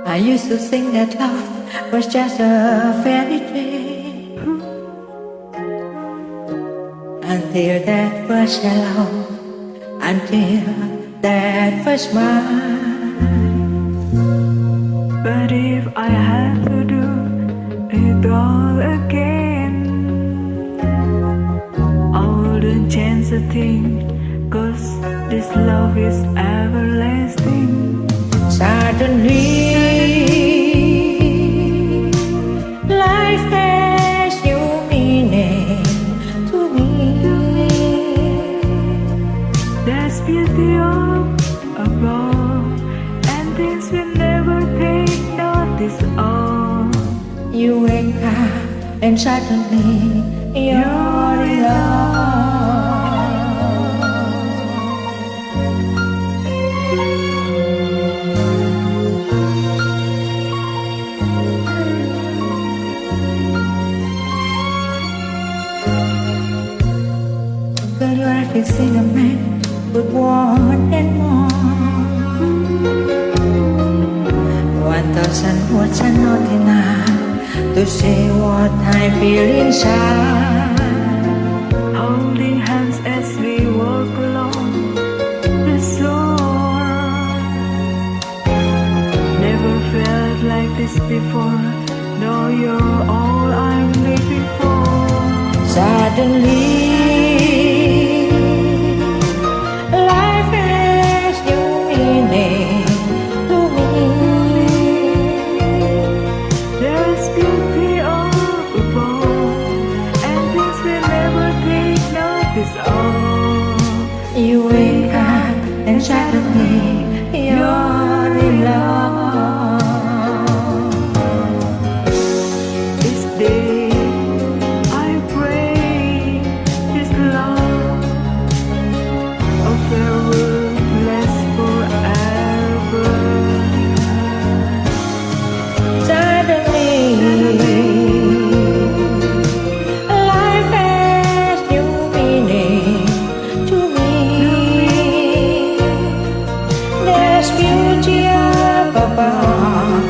I used to think that love was just a fairy tale, until that first hello, until that first smile. But if I have to do it all again, I wouldn't change a thing, 'cause this love is everlasting. Suddenly, life has new meaning to me. There's beauty up above, and things we never take notice of. You wake up and suddenly you're in love. Girl, you are fixing a man with one and more. 1,000 words are not enough to say what I feel inside. Holding hands as we walk along the shore. Never felt like this before. No, you're all I'm living for. Suddenly, life has new meaning to me. There's beauty up above, and things we never take notice of. You wake up and suddenly you're in love. This day I pray this love affair will last forever. Suddenly, life has new meaning to me. There's beauty up above,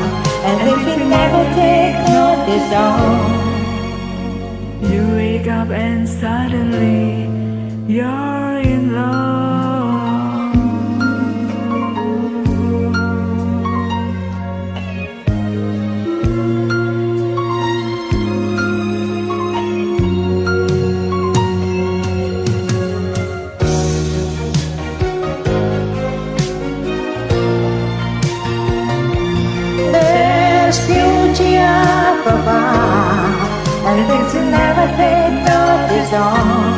and we can never take notice of. You wake up and suddenly you're in love. There's beauty up above, and things you never take notice of.